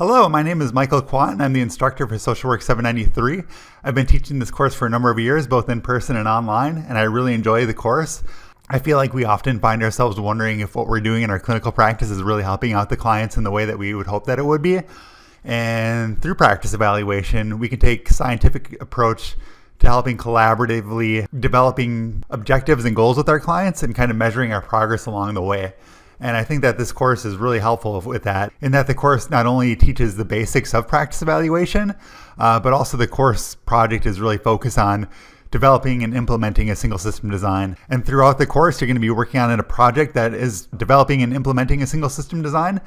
Hello, my name is Michael Quant, and I'm the instructor for Social Work 793. I've been teaching this course for a number of years, both in person and online, and I really enjoy the course. I feel like we often find ourselves wondering if what we're doing in our clinical practice is really helping out the clients in the way that we would hope that it would be. And through practice evaluation, we can take a scientific approach to helping collaboratively developing objectives and goals with our clients and kind of measuring our progress along the way. And I think that this course is really helpful with that, in that the course not only teaches the basics of practice evaluation, but also the course project is really focused on developing and implementing a single system design. And throughout the course, you're going to be working on a project that is developing and implementing a single system design.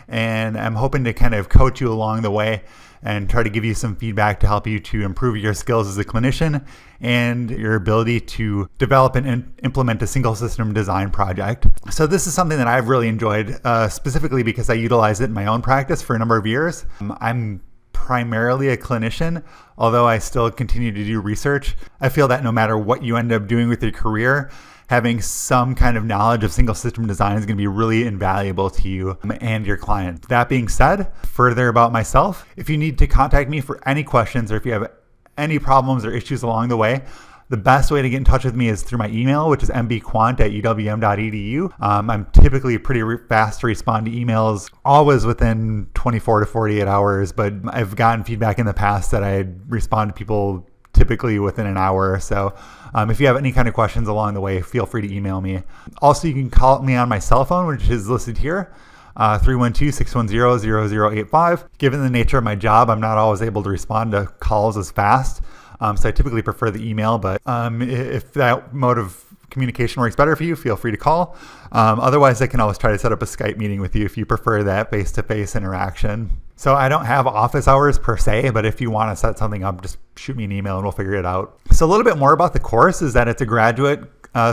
And I'm hoping to kind of coach you along the way and try to give you some feedback to help you to improve your skills as a clinician and your ability to develop and implement a single system design project. So this is something that I've really enjoyed, specifically because I utilize it in my own practice for a number of years. I'm primarily a clinician, although I still continue to do research. I feel that no matter what you end up doing with your career, having some kind of knowledge of single system design is going to be really invaluable to you and your client. That being said, further about myself, if you need to contact me for any questions or if you have any problems or issues along the way, the best way to get in touch with me is through my email, which is mbquant@uwm.edu. I'm typically pretty fast to respond to emails, always within 24 to 48 hours, but I've gotten feedback in the past that I respond to people typically within an hour or so. If you have any kind of questions along the way, feel free to email me. Also, you can call me on my cell phone, which is listed here, 312-610-0085. Given the nature of my job, I'm not always able to respond to calls as fast. So I typically prefer the email, but if that mode of communication works better for you, feel free to call. Otherwise, I can always try to set up a Skype meeting with you if you prefer that face-to-face interaction. So I don't have office hours per se, but if you want to set something up, just shoot me an email and we'll figure it out. So a little bit more about the course is that it's a graduate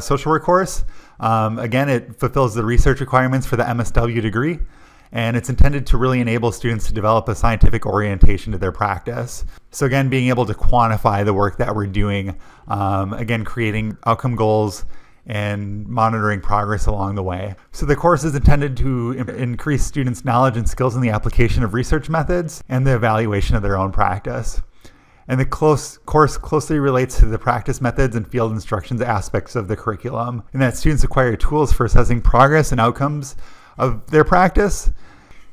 social work course. Again, it fulfills the research requirements for the MSW degree, and it's intended to really enable students to develop a scientific orientation to their practice. So again, being able to quantify the work that we're doing, again, creating outcome goals and monitoring progress along the way. So the course is intended to increase students' knowledge and skills in the application of research methods and the evaluation of their own practice. And the course closely relates to the practice methods and field instructions aspects of the curriculum, and that students acquire tools for assessing progress and outcomes of their practice,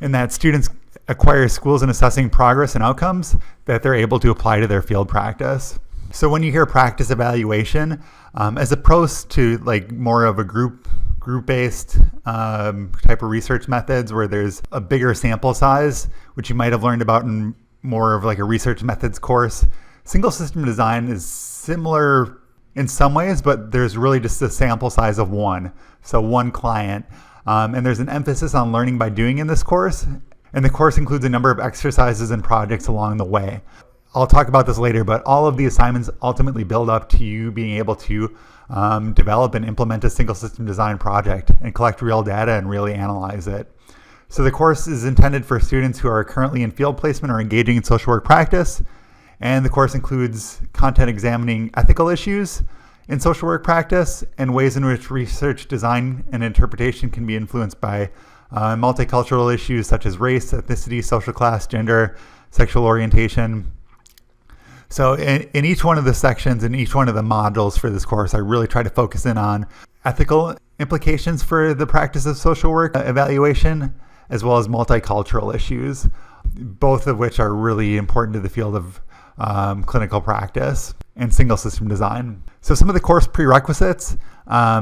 and that students acquire skills in assessing progress and outcomes that they're able to apply to their field practice. So when you hear practice evaluation, as opposed to like more of a group-based type of research methods where there's a bigger sample size, which you might have learned about in more of like a research methods course, single system design is similar in some ways, but there's really just a sample size of one. So one client. And there's an emphasis on learning by doing in this course. And the course includes a number of exercises and projects along the way. I'll talk about this later, but all of the assignments ultimately build up to you being able to develop and implement a single system design project and collect real data and really analyze it. So the course is intended for students who are currently in field placement or engaging in social work practice. And the course includes content examining ethical issues in social work practice and ways in which research design and interpretation can be influenced by multicultural issues such as race, ethnicity, social class, gender, sexual orientation. So in each one of the sections, in each one of the modules for this course, I really try to focus in on ethical implications for the practice of social work evaluation, as well as multicultural issues, both of which are really important to the field of clinical practice and single system design. So some of the course prerequisites,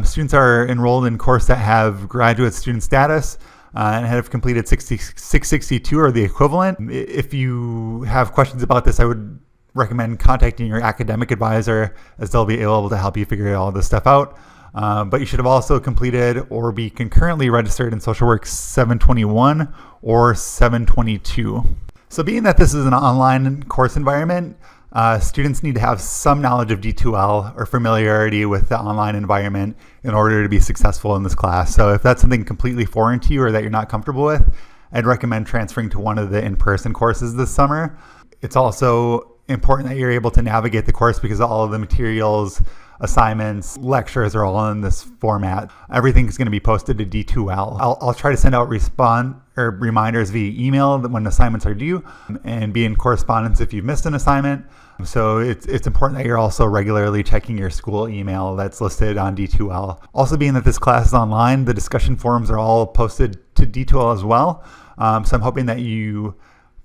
students are enrolled in course that have graduate student status and have completed 662 or the equivalent. If you have questions about this, I would recommend contacting your academic advisor, as they'll be able to help you figure all this stuff out. But you should have also completed or be concurrently registered in Social Work 721 or 722. So being that this is an online course environment, students need to have some knowledge of D2L or familiarity with the online environment in order to be successful in this class. So if that's something completely foreign to you or that you're not comfortable with, I'd recommend transferring to one of the in-person courses this summer. It's also important that you're able to navigate the course because all of the materials assignments, lectures are all in this format. Everything's going to be posted to D2L. I'll try to send out reminders via email when assignments are due, and be in correspondence if you've missed an assignment. So it's important that you're also regularly checking your school email that's listed on D2L. Also, being that this class is online, the discussion forums are all posted to D2L as well. So I'm hoping that you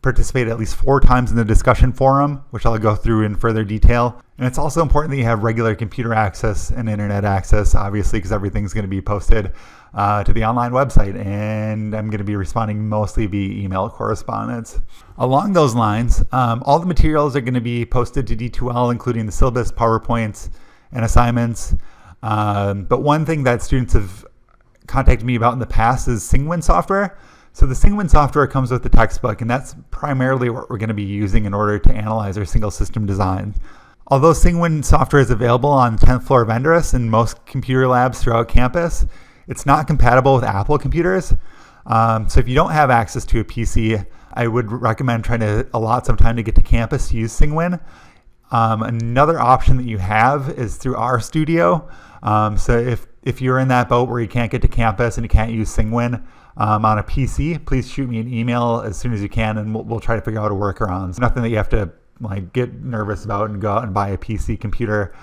participate at least 4 times in the discussion forum, which I'll go through in further detail. And it's also important that you have regular computer access and internet access, obviously, because everything's going to be posted to the online website, and I'm going to be responding mostly via email correspondence. Along those lines, all the materials are going to be posted to D2L, including the syllabus, PowerPoints, and assignments. But one thing that students have contacted me about in the past is Singwin software. So the Singwin software comes with the textbook, and that's primarily what we're going to be using in order to analyze our single system design. Although Singwin software is available on 10th floor of Enduras and most computer labs throughout campus, it's not compatible with Apple computers. So if you don't have access to a PC, I would recommend trying to allot some time to get to campus to use Singwin. Another option that you have is through RStudio. So if you're in that boat where you can't get to campus and you can't use Singwin on a PC, please shoot me an email as soon as you can, and we'll try to figure out a workaround. It's nothing that you have to get nervous about and go out and buy a PC computer.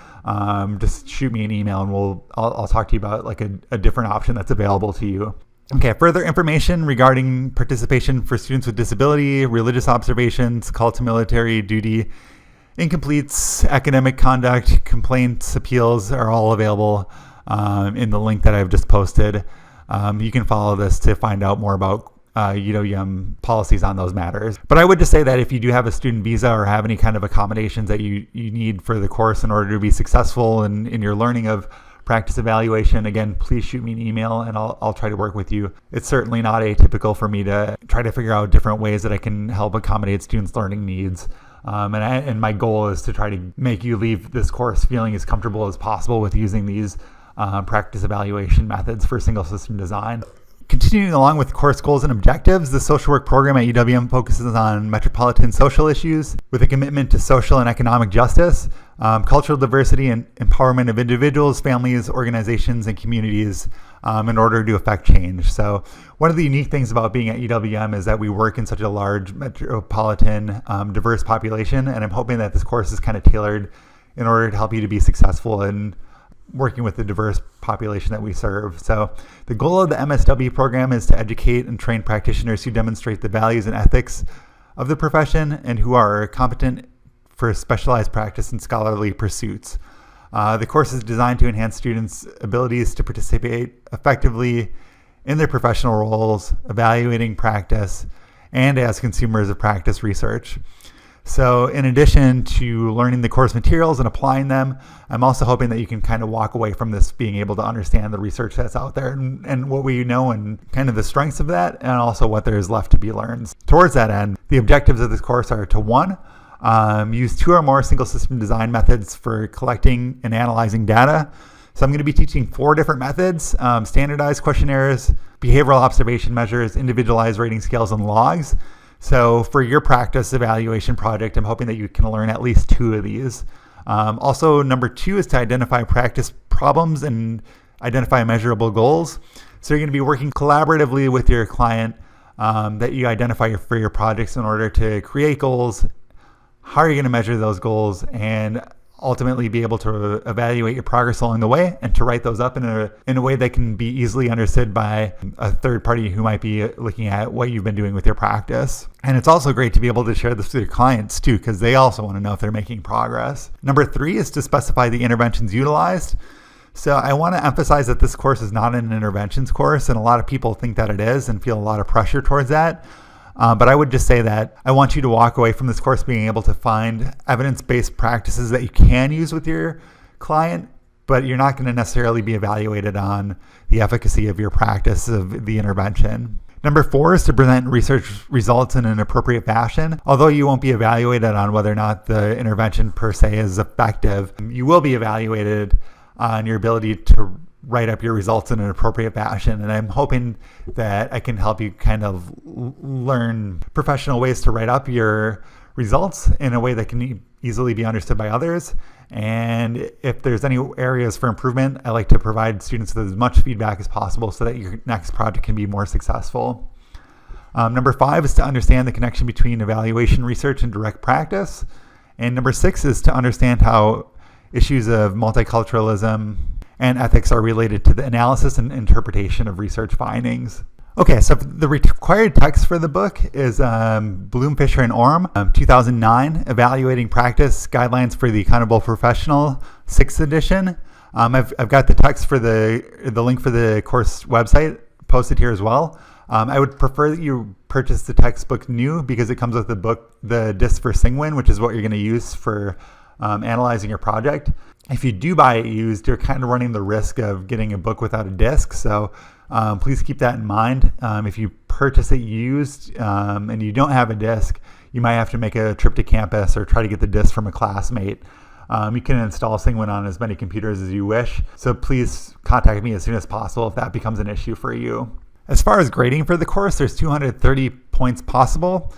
Just shoot me an email, and I'll talk to you about a different option that's available to you. Okay, further information regarding participation for students with disability, religious observations, call to military duty, incompletes, academic conduct, complaints, appeals are all available in the link that I've just posted. You can follow this to find out more about UWM policies on those matters. But I would just say that if you do have a student visa or have any kind of accommodations that you need for the course in order to be successful in your learning of practice evaluation, again, please shoot me an email and I'll try to work with you. It's certainly not atypical for me to try to figure out different ways that I can help accommodate students' learning needs. And my goal is to try to make you leave this course feeling as comfortable as possible with using these practice evaluation methods for single system design. Continuing along with course goals and objectives, the social work program at UWM focuses on metropolitan social issues with a commitment to social and economic justice, cultural diversity, and empowerment of individuals, families, organizations, and communities in order to affect change. So one of the unique things about being at UWM is that we work in such a large metropolitan diverse population, and I'm hoping that this course is kind of tailored in order to help you to be successful in working with the diverse population that we serve. So the goal of the MSW program is to educate and train practitioners who demonstrate the values and ethics of the profession and who are competent for specialized practice and scholarly pursuits. The course is designed to enhance students' abilities to participate effectively in their professional roles, evaluating practice, and as consumers of practice research. So in addition to learning the course materials and applying them, I'm also hoping that you can kind of walk away from this being able to understand the research that's out there and what we know and kind of the strengths of that, and also what there is left to be learned. Towards that end, the objectives of this course are to 1, use 2 or more single system design methods for collecting and analyzing data. So I'm going to be teaching 4 different methods: standardized questionnaires, behavioral observation measures, individualized rating scales, and logs. So for your practice evaluation project, I'm hoping that you can learn at least 2 of these. Also, number 2 is to identify practice problems and identify measurable goals. So you're going to be working collaboratively with your client that you identify for your projects in order to create goals. How are you going to measure those goals, and ultimately be able to evaluate your progress along the way and to write those up in a way that can be easily understood by a third party who might be looking at what you've been doing with your practice. And it's also great to be able to share this with your clients too, because they also want to know if they're making progress. Number 3 is to specify the interventions utilized. So I want to emphasize that this course is not an interventions course, and a lot of people think that it is and feel a lot of pressure towards that. But I would just say that I want you to walk away from this course being able to find evidence-based practices that you can use with your client, but you're not going to necessarily be evaluated on the efficacy of your practice of the intervention. Number 4 is to present research results in an appropriate fashion. Although you won't be evaluated on whether or not the intervention per se is effective, you will be evaluated on your ability to write up your results in an appropriate fashion. And I'm hoping that I can help you kind of learn professional ways to write up your results in a way that can easily be understood by others. And if there's any areas for improvement, I like to provide students with as much feedback as possible so that your next project can be more successful. Number 5 is to understand the connection between evaluation research and direct practice. And number 6 is to understand how issues of multiculturalism and ethics are related to the analysis and interpretation of research findings. Okay, so the required text for the book is Bloom, Fisher, and Orm, 2009, Evaluating Practice Guidelines for the Accountable Professional, 6th edition. I've got the text for the link for the course website posted here as well. I would prefer that you purchase the textbook new because it comes with the disc for Singwin, which is what you're going to use for analyzing your project. If you do buy it used, you're kind of running the risk of getting a book without a disc. So please keep that in mind. If you purchase it used and you don't have a disc, you might have to make a trip to campus or try to get the disc from a classmate. You can install Singwin on as many computers as you wish. So please contact me as soon as possible if that becomes an issue for you. As far as grading for the course, there's 230 points possible.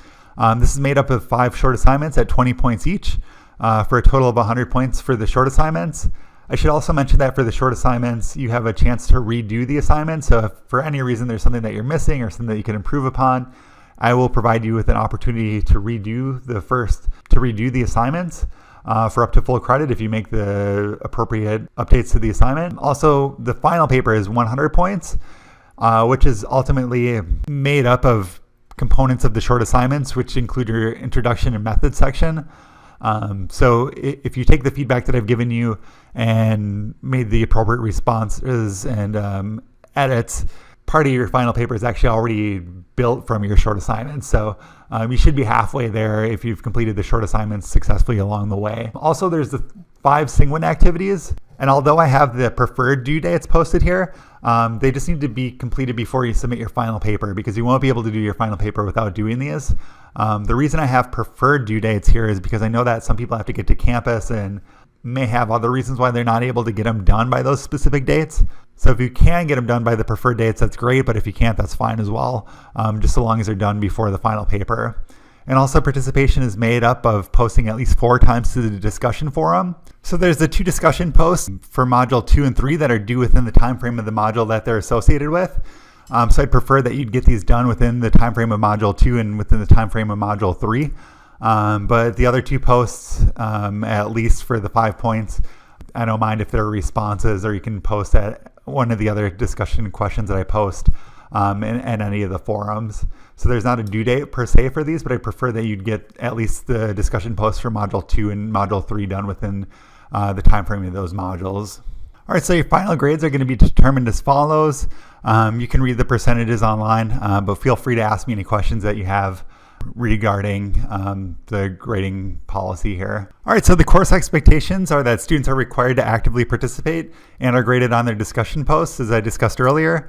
This is made up of 5 short assignments at 20 points each for a total of 100 points for the short assignments. I should also mention that for the short assignments, you have a chance to redo the assignment. So if for any reason there's something that you're missing or something that you can improve upon, I will provide you with an opportunity to redo the assignments for up to full credit if you make the appropriate updates to the assignment. Also, the final paper is 100 points, which is ultimately made up of components of the short assignments, which include your introduction and method section. So if you take the feedback that I've given you and made the appropriate responses and edits, part of your final paper is actually already built from your short assignments. So you should be halfway there if you've completed the short assignments successfully along the way. Also, there's the 5 Singwin activities. And although I have the preferred due dates posted here, they just need to be completed before you submit your final paper because you won't be able to do your final paper without doing these. The reason I have preferred due dates here is because I know that some people have to get to campus and may have other reasons why they're not able to get them done by those specific dates. So if you can get them done by the preferred dates, that's great, but if you can't, that's fine as well, just so long as they're done before the final paper. And also participation is made up of posting at least 4 times to the discussion forum. So there's the 2 discussion posts for module 2 and 3 that are due within the time frame of the module that they're associated with. So I'd prefer that you'd get these done within the time frame of module 2 and within the time frame of module 3. But the other 2 posts, at least for the 5 points, I don't mind if they're responses, or you can post at one of the other discussion questions that I post in any of the forums. So there's not a due date per se for these, but I prefer that you'd get at least the discussion posts for module 2 and module 3 done within the time frame of those modules. All right, so your final grades are going to be determined as follows. You can read the percentages online, but feel free to ask me any questions that you have regarding the grading policy here. All right, so the course expectations are that students are required to actively participate and are graded on their discussion posts, as I discussed earlier.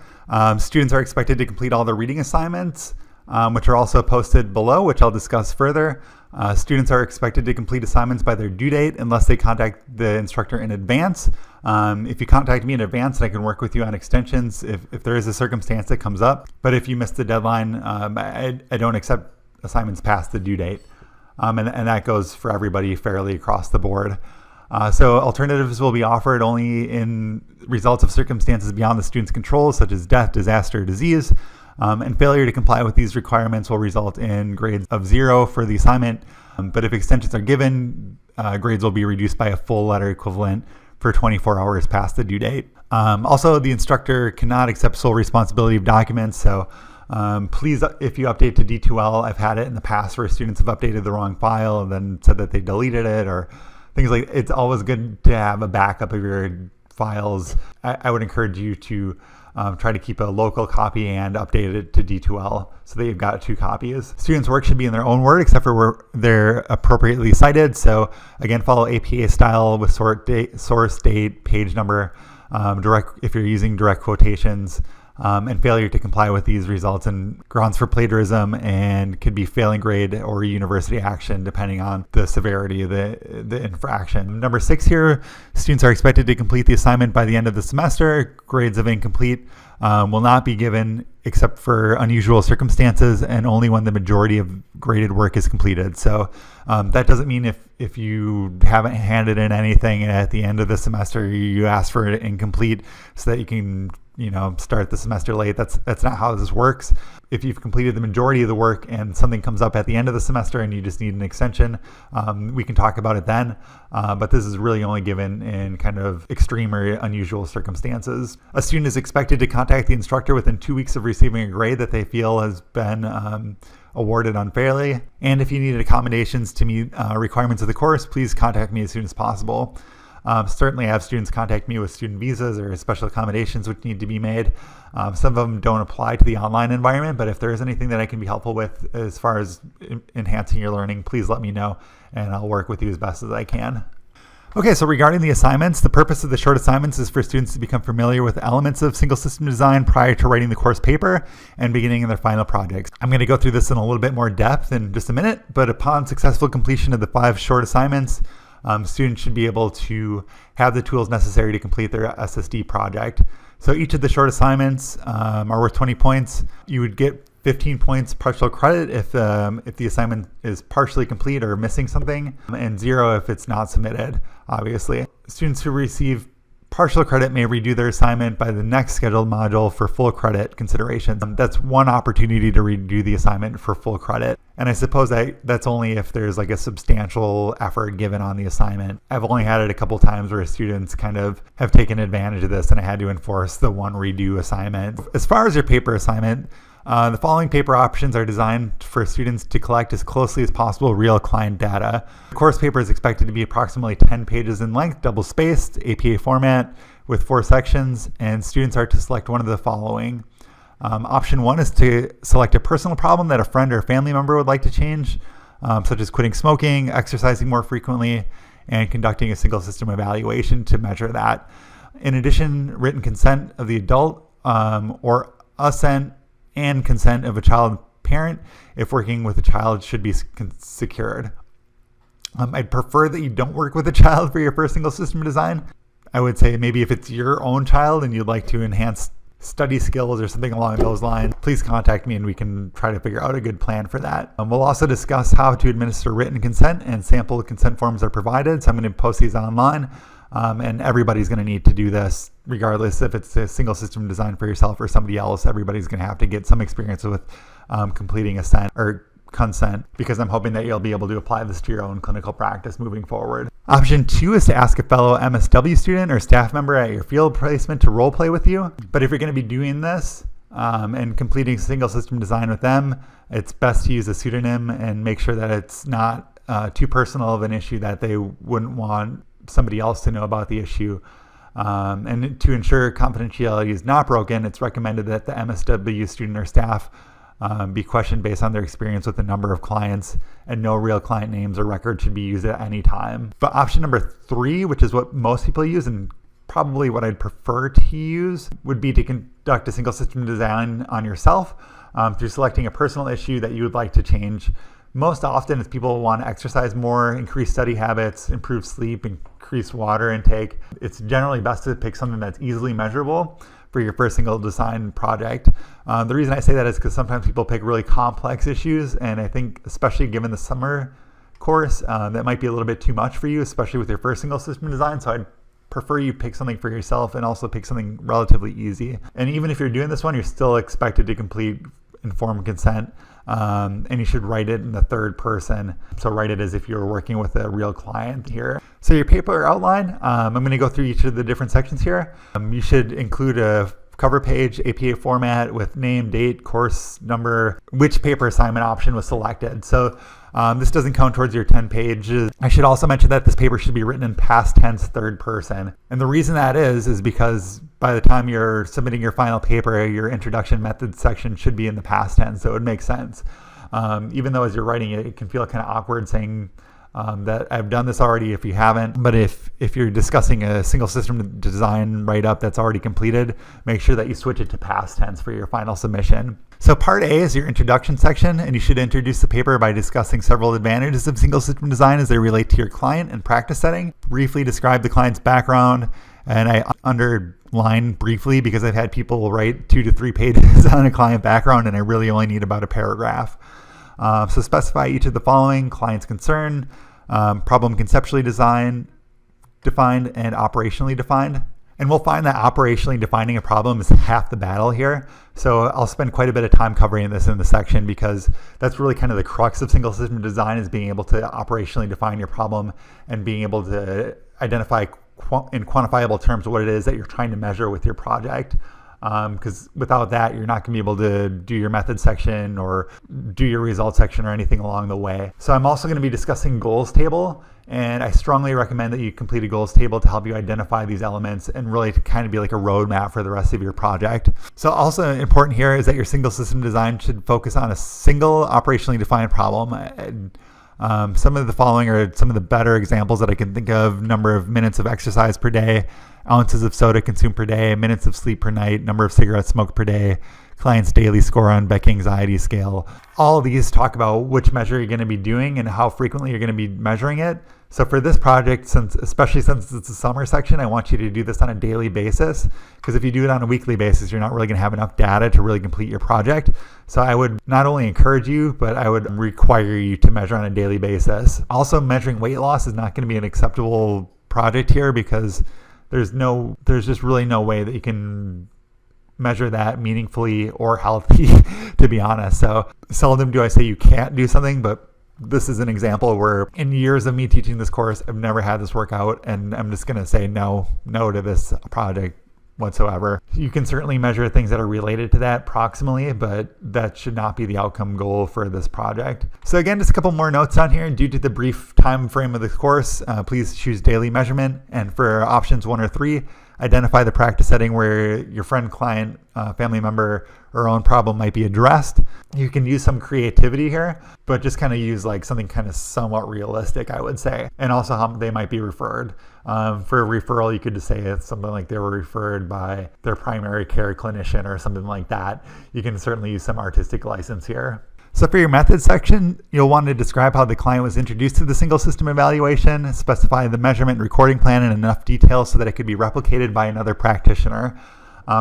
Students are expected to complete all the reading assignments, which are also posted below, which I'll discuss further. Students are expected to complete assignments by their due date unless they contact the instructor in advance. If you contact me in advance, I can work with you on extensions if there is a circumstance that comes up. But if you miss the deadline, I don't accept assignments past the due date. And that goes for everybody fairly across the board. So alternatives will be offered only in results of circumstances beyond the student's control, such as death, disaster, or disease. And failure to comply with these requirements will result in grades of 0 for the assignment. But if extensions are given, grades will be reduced by a full letter equivalent for 24 hours past the due date. Also, the instructor cannot accept sole responsibility of documents. So please, if you update to D2L, I've had it in the past where students have updated the wrong file and then said that they deleted it or things like. It's always good to have a backup of your files. I would encourage you to try to keep a local copy and update it to D2L so that you've got 2 copies. Students' work should be in their own word except for where they're appropriately cited. So again, follow APA style with source date, page number, if you're using direct quotations. and failure to comply with these results in grounds for plagiarism and could be failing grade or university action depending on the severity of the infraction. Number 6 here, students are expected to complete the assignment by the end of the semester. Grades of incomplete will not be given except for unusual circumstances and only when the majority of graded work is completed. So that doesn't mean if you haven't handed in anything at the end of the semester, you ask for it incomplete so that you can start the semester late. That's not how this works. If you've completed the majority of the work and something comes up at the end of the semester and you just need an extension, we can talk about it then. But this is really only given in kind of extreme or unusual circumstances. A student is expected to contact the instructor within 2 weeks of receiving a grade that they feel has been awarded unfairly. And if you need accommodations to meet requirements of the course, please contact me as soon as possible. Certainly I have students contact me with student visas or special accommodations which need to be made. Some of them don't apply to the online environment, but if there is anything that I can be helpful with as far as enhancing your learning, please let me know and I'll work with you as best as I can. Okay, so regarding the assignments, the purpose of the short assignments is for students to become familiar with elements of single system design prior to writing the course paper and beginning their final projects. I'm going to go through this in a little bit more depth in just a minute, but upon successful completion of the 5 short assignments, students should be able to have the tools necessary to complete their SSD project. So each of the short assignments are worth 20 points. You would get 15 points partial credit if the assignment is partially complete or missing something, and 0 if it's not submitted, obviously. Students who receive partial credit may redo their assignment by the next scheduled module for full credit consideration. That's one opportunity to redo the assignment for full credit. And I suppose that's only if there's like a substantial effort given on the assignment. I've only had it a couple times where students kind of have taken advantage of this and I had to enforce the one redo assignment. As far as your paper assignment, the following paper options are designed for students to collect as closely as possible real client data. The course paper is expected to be approximately 10 pages in length, double-spaced, APA format with 4 sections, and students are to select one of the following. Option 1 is to select a personal problem that a friend or family member would like to change, such as quitting smoking, exercising more frequently, and conducting a single system evaluation to measure that. In addition, written consent of the adult or assent and consent of a child parent, if working with a child, should be secured. I'd prefer that you don't work with a child for your first single system design. I would say maybe if it's your own child and you'd like to enhance study skills or something along those lines, please contact me and we can try to figure out a good plan for that. We'll also discuss how to administer written consent, and sample consent forms are provided. So I'm going to post these online. And everybody's going to need to do this regardless if it's a single system design for yourself or somebody else. Everybody's going to have to get some experience with completing assent or consent, because I'm hoping that you'll be able to apply this to your own clinical practice moving forward. Option 2 is to ask a fellow MSW student or staff member at your field placement to role play with you. But if you're going to be doing this and completing single system design with them, it's best to use a pseudonym and make sure that it's not too personal of an issue that they wouldn't want somebody else to know about the issue. And to ensure confidentiality is not broken, it's recommended that the MSW student or staff be questioned based on their experience with a number of clients, and no real client names or records should be used at any time. But option number 3, which is what most people use and probably what I'd prefer to use, would be to conduct a single system design on yourself through selecting a personal issue that you would like to change. Most often it's people want to exercise more, increase study habits, improve sleep, increase water intake. It's generally best to pick something that's easily measurable for your first single design project. The reason I say that is because sometimes people pick really complex issues, and I think especially given the summer course, that might be a little bit too much for you, especially with your first single system design. So I'd prefer you pick something for yourself and also pick something relatively easy. And even if you're doing this one, you're still expected to complete informed consent, and you should write it in the third person. So write it as if you were working with a real client here. So your paper outline, I'm going to go through each of the different sections here. You should include a cover page, APA format with name, date, course number, which paper assignment option was selected. So this doesn't count towards your 10 pages. I should also mention that this paper should be written in past tense third person. And the reason that is because by the time you're submitting your final paper, your introduction method section should be in the past tense. So it would make sense. Even though as you're writing it, it can feel kind of awkward saying that I've done this already if you haven't, but if you're discussing a single system design write-up that's already completed, make sure that you switch it to past tense for your final submission. So part A is your introduction section, and you should introduce the paper by discussing several advantages of single system design as they relate to your client and practice setting. Briefly describe the client's background, and I underline briefly because I've had people write 2 to 3 pages on a client background, and I really only need about a paragraph. So specify each of the following: client's concern, problem conceptually defined, and operationally defined. And we'll find that operationally defining a problem is half the battle here. So I'll spend quite a bit of time covering this in the section because that's really kind of the crux of single system design, is being able to operationally define your problem and being able to identify in quantifiable terms what it is that you're trying to measure with your project. Because without that, you're not going to be able to do your method section or do your results section or anything along the way. So I'm also going to be discussing goals table, and I strongly recommend that you complete a goals table to help you identify these elements and really to kind of be like a roadmap for the rest of your project. So also important here is that your single system design should focus on a single operationally defined problem. And, some of the following are some of the better examples that I can think of: number of minutes of exercise per day, ounces of soda consumed per day, minutes of sleep per night, number of cigarettes smoked per day, client's daily score on Beck anxiety scale. All of these talk about which measure you're going to be doing and how frequently you're going to be measuring it. So for this project, especially since it's a summer section, I want you to do this on a daily basis, because if you do it on a weekly basis, you're not really going to have enough data to really complete your project. So I would not only encourage you, but I would require you to measure on a daily basis. Also, measuring weight loss is not going to be an acceptable project here, because there's just really no way that you can measure that meaningfully or healthy, to be honest. So seldom do I say you can't do something, but this is an example where in years of me teaching this course, I've never had this work out, and I'm just going to say no to this project whatsoever. You can certainly measure things that are related to that proximally, but that should not be the outcome goal for this project. So again, just a couple more notes on here. Due to the brief time frame of the course, please choose daily measurement. And for options 1 or 3, identify the practice setting where your friend, client, family member, or own problem might be addressed. You can use some creativity here, but just kind of use like something kind of somewhat realistic, I would say. And also how they might be referred. For a referral, you could just say it's something like they were referred by their primary care clinician or something like that. You can certainly use some artistic license here. So for your method section, you'll want to describe how the client was introduced to the single system evaluation, specify the measurement and recording plan in enough detail so that it could be replicated by another practitioner.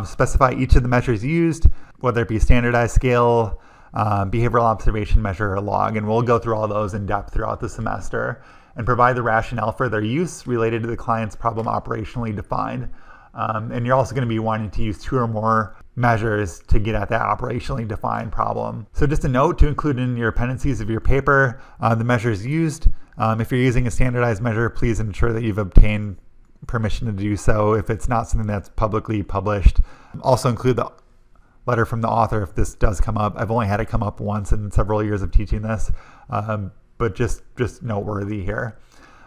Specify each of the measures used, whether it be standardized scale, behavioral observation measure, or log, and we'll go through all those in depth throughout the semester, and provide the rationale for their use related to the client's problem operationally defined. And you're also going to be wanting to use 2 or more measures to get at that operationally defined problem. So just a note to include in your appendices of your paper, the measures used. If you're using a standardized measure, please ensure that you've obtained permission to do so if it's not something that's publicly published. Also include the letter from the author if this does come up. I've only had it come up once in several years of teaching this, but just noteworthy here.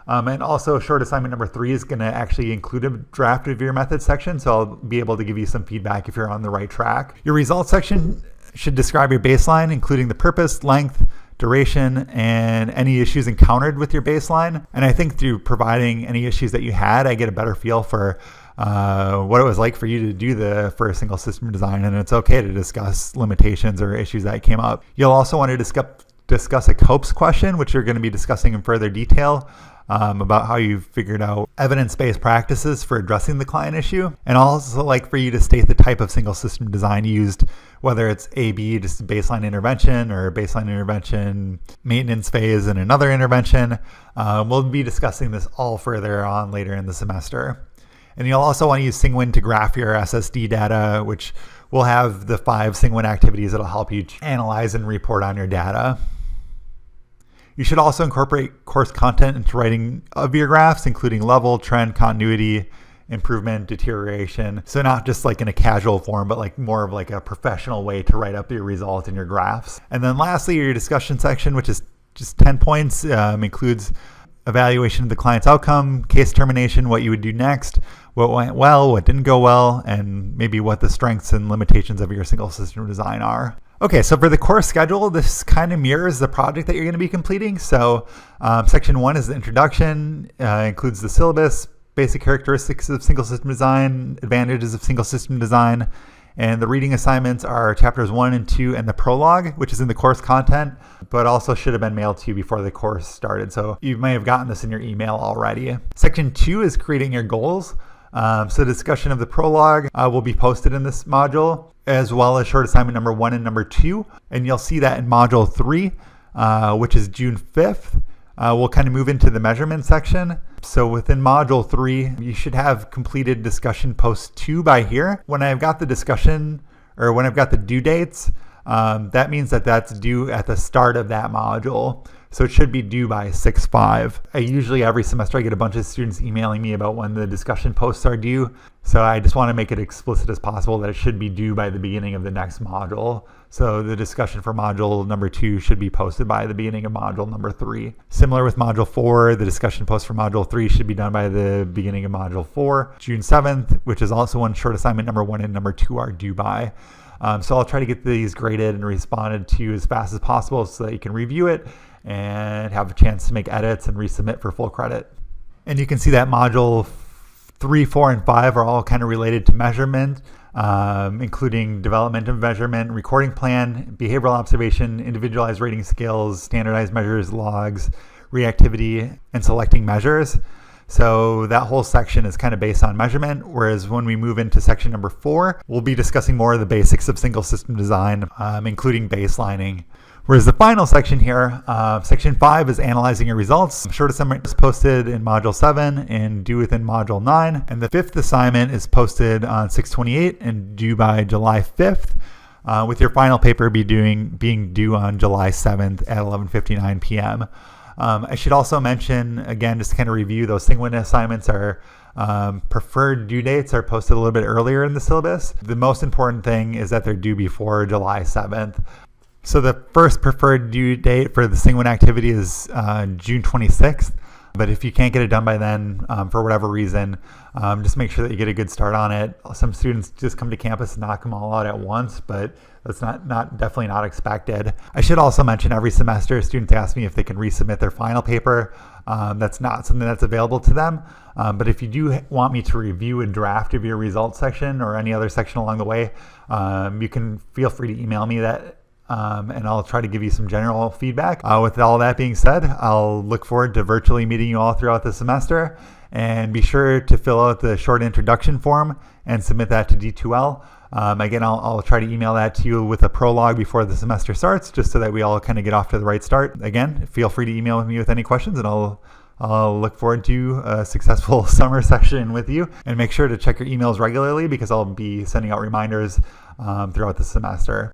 And also short assignment number 3 is going to actually include a draft of your method section, so I'll be able to give you some feedback if you're on the right track. Your results section should describe your baseline, including the purpose, length, duration, and any issues encountered with your baseline. And I think through providing any issues that you had, I get a better feel for what it was like for you to do the first single system design, and it's okay to discuss limitations or issues that came up. You'll also want to discuss a COPES question, which you're going to be discussing in further detail. About how you figured out evidence-based practices for addressing the client issue, and also like for you to state the type of single system design used, whether it's A/B, just baseline intervention, or baseline intervention, maintenance phase, and another intervention. We'll be discussing this all further on later in the semester. And you'll also want to use SingWin to graph your SSD data, which will have the 5 SingWin activities that'll help you analyze and report on your data. You should also incorporate course content into writing of your graphs, including level, trend, continuity, improvement, deterioration. So not just like in a casual form, but like more of like a professional way to write up your results in your graphs. And then lastly, your discussion section, which is just 10 points, includes evaluation of the client's outcome, case determination, what you would do next, what went well, what didn't go well, and maybe what the strengths and limitations of your single system design are. Okay, so for the course schedule, this kind of mirrors the project that you're going to be completing. So section 1 is the introduction, includes the syllabus, basic characteristics of single system design, advantages of single system design, and the reading assignments are chapters 1 and 2 and the prologue, which is in the course content, but also should have been mailed to you before the course started. So you may have gotten this in your email already. Section 2 is creating your goals. So discussion of the prologue will be posted in this module, as well as short assignment number 1 and number 2. And you'll see that in module 3, which is June 5th. We'll kind of move into the measurement section. So within module 3, you should have completed discussion post 2 by here. When I've got the discussion, or when I've got the due dates, that means that that's due at the start of that module. So it should be due by 6/5. Usually every semester I get a bunch of students emailing me about when the discussion posts are due. So I just want to make it explicit as possible that it should be due by the beginning of the next module. So the discussion for module number 2 should be posted by the beginning of module number 3. Similar with module 4, the discussion post for module 3 should be done by the beginning of module 4. June 7th, which is also when short assignment number 1 and number 2 are due by. So I'll try to get these graded and responded to as fast as possible so that you can review it and have a chance to make edits and resubmit for full credit. And you can see that module 3, 4, and 5 are all kind of related to measurement, including development of measurement, recording plan, behavioral observation, individualized rating scales, standardized measures, logs, reactivity, and selecting measures. So that whole section is kind of based on measurement, whereas when we move into section number 4, we'll be discussing more of the basics of single system design, including baselining. Whereas the final section here, section 5 is analyzing your results. Short assignment is posted in module 7 and due within module 9. And the 5th assignment is posted on 6/28 and due by July 5th, with your final paper being due on July 7th at 11:59 p.m. I should also mention, again, just to kind of review, those Singwin assignments are preferred due dates are posted a little bit earlier in the syllabus. The most important thing is that they're due before July 7th. So the first preferred due date for the Singwin activity is June 26th. But if you can't get it done by then, for whatever reason, just make sure that you get a good start on it. Some students just come to campus and knock them all out at once, but that's definitely not expected. I should also mention every semester students ask me if they can resubmit their final paper. That's not something that's available to them. But if you do want me to review a draft of your results section or any other section along the way, you can feel free to email me that. And I'll try to give you some general feedback. With all that being said, I'll look forward to virtually meeting you all throughout the semester. And be sure to fill out the short introduction form and submit that to D2L. Again, I'll try to email that to you with a prologue before the semester starts, just so that we all kind of get off to the right start. Again, feel free to email me with any questions, and I'll look forward to a successful summer session with you. And make sure to check your emails regularly because I'll be sending out reminders throughout the semester.